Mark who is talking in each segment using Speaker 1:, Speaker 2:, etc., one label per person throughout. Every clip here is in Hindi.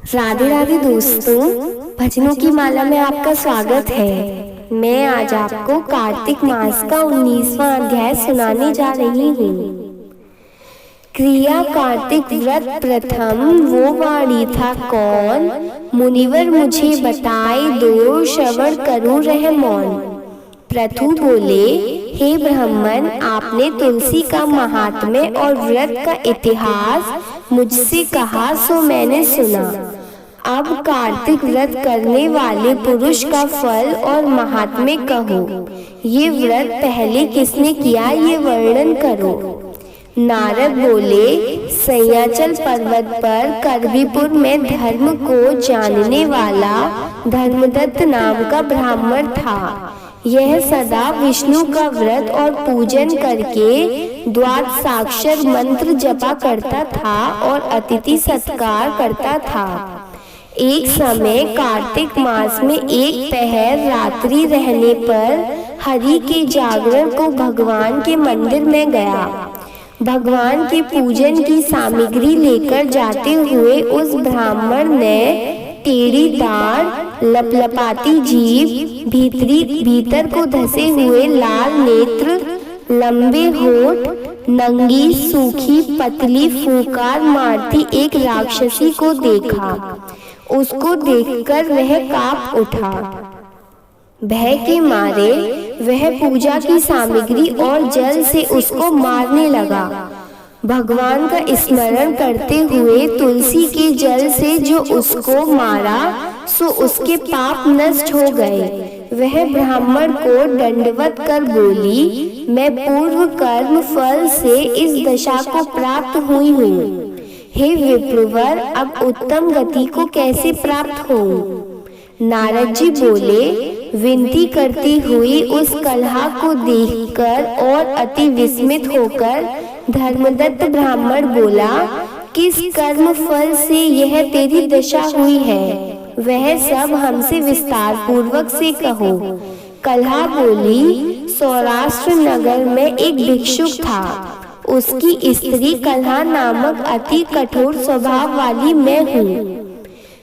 Speaker 1: राधे राधे दोस्तों, भजनों की माला में आपका स्वागत है। मैं आज आपको कार्तिक मास का 19वां अध्याय सुनाने जा रही हूँ। क्रिया कार्तिक व्रत प्रथम वो वाणी था कौन, मुनिवर मुझे बताए दो श्रवण करूँ रह मौन। प्रथु बोले, हे ब्राह्मण, आपने तुलसी का महात्म्य और व्रत का इतिहास मुझसे कहा सो मैंने सुना। अब कार्तिक व्रत करने वाले पुरुष का फल और महात्म्य कहो। ये व्रत पहले किसने किया ये वर्णन करो। नारद बोले, सयाचल पर्वत पर करवीपुर में धर्म को जानने वाला धर्मदत्त नाम का ब्राह्मण था। यह सदा विष्णु का व्रत और पूजन करके द्वादशाक्षर मंत्र जपा करता था और अतिथि सत्कार करता था। एक समय कार्तिक मास में एक पहर रात्रि रहने पर हरि के जागरण को भगवान के मंदिर में गया। भगवान के पूजन की सामग्री लेकर जाते हुए उस ब्राह्मण ने टेढ़ी दाढ़, लपलपाती जीभ, भीतर को धसे हुए लाल नेत्र, लंबे होठ, नंगी सूखी पतली फूंकार मारती एक राक्षसी को देखा। उसको देखकर वह कांप उठा। भय के मारे वह पूजा की सामग्री और जल से उसको मारने लगा। भगवान का स्मरण करते हुए तुलसी के जल से जो उसको मारा सो उसके पाप नष्ट हो गए। वह ब्राह्मण को दंडवत कर बोली, मैं पूर्व कर्म फल से इस दशा को प्राप्त हुई हूँ। हे विप्रवर, अब उत्तम गति को कैसे प्राप्त हो। नारद जी बोले, विनती करती हुई उस कलहा को देखकर और अति विस्मित होकर धर्मदत्त ब्राह्मण बोला, किस कर्म फल से यह तेरी दशा हुई है, वह सब हमसे विस्तार पूर्वक से कहो। कलहा बोली, सौराष्ट्र नगर में एक भिक्षुक था। उसकी स्त्री कलहा नामक अति कठोर स्वभाव वाली मैं हूँ।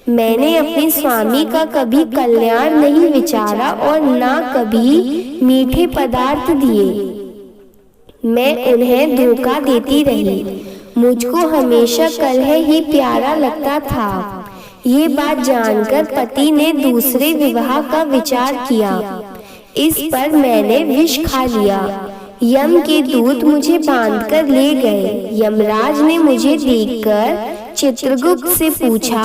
Speaker 1: मैंने अपने स्वामी का कभी कल्याण नहीं विचारा और ना कभी मीठे पदार्थ दिए। मैं उन्हें धोखा देती रही। मुझको हमेशा कलह ही प्यारा लगता था। ये बात जानकर पति ने दूसरे विवाह का विचार किया। इस पर मैंने विष खा लिया। यम के दूत मुझे बांधकर ले गए। यमराज ने मुझे देखकर चित्रगुप्त से पूछा,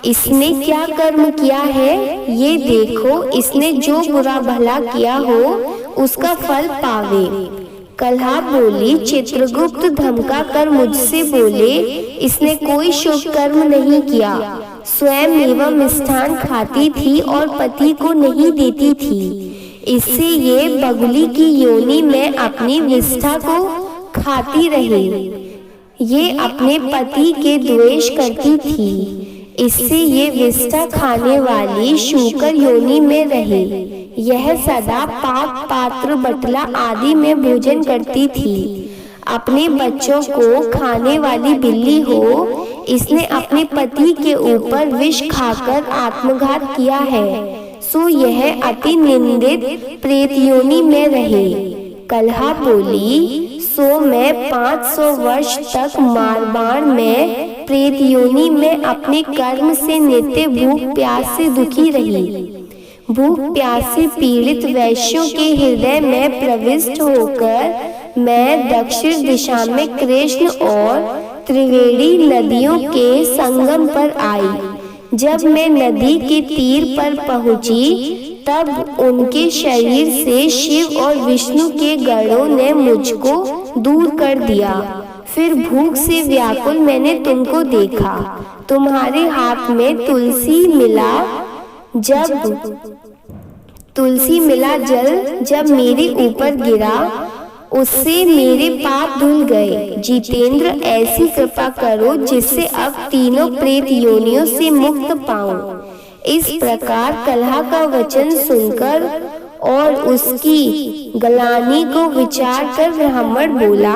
Speaker 1: इसने क्या कर्म किया है, ये देखो, इसने जो बुरा भला किया हो उसका फल पावे। कलहा बोली, चित्रगुप्त धमका कर मुझसे बोले, इसने कोई शुभ कर्म नहीं किया। स्वयं एवं मिष्ठान खाती थी और पति को नहीं देती थी। इससे ये बगुली की योनि में अपनी विष्ठा को खाती रही। ये अपने पति के द्वेष करती थी। इससे ये विष्ठा खाने वाली शूकर योनि में रही। यह सदा पाक पात्र बटला आदि में भोजन करती थी। अपने बच्चों को खाने वाली बिल्ली हो, इसने अपने पति के ऊपर विष खाकर आत्मघात किया है। सो यह अति निंदित प्रेत योनि में रहे। कलहा बोली, सो मैं 500 वर्ष तक मारवाड़ में प्रेत योनि में अपने कर्म से नित्य भूख प्यास से दुखी रही। भूख प्यास से पीड़ित वैश्यों के हृदय में प्रविष्ट होकर मैं दक्षिण दिशा में कृष्ण और त्रिवेणी नदियों के संगम पर आई। जब मैं नदी के तीर पर पहुंची तब उनके शरीर से शिव और विष्णु के गणों ने मुझको दूर कर दिया। फिर भूख से व्याकुल मैंने तुमको देखा। तुम्हारे हाथ में तुलसी मिला जल जब मेरे ऊपर गिरा, उससे मेरे पाप धुल गए। जितेंद्र, ऐसी कृपा करो जिससे अब तीनों प्रेत योनियों से मुक्त पाऊं। इस प्रकार कलहा का वचन सुनकर और उसकी गलानी को विचार कर ब्राह्मण बोला,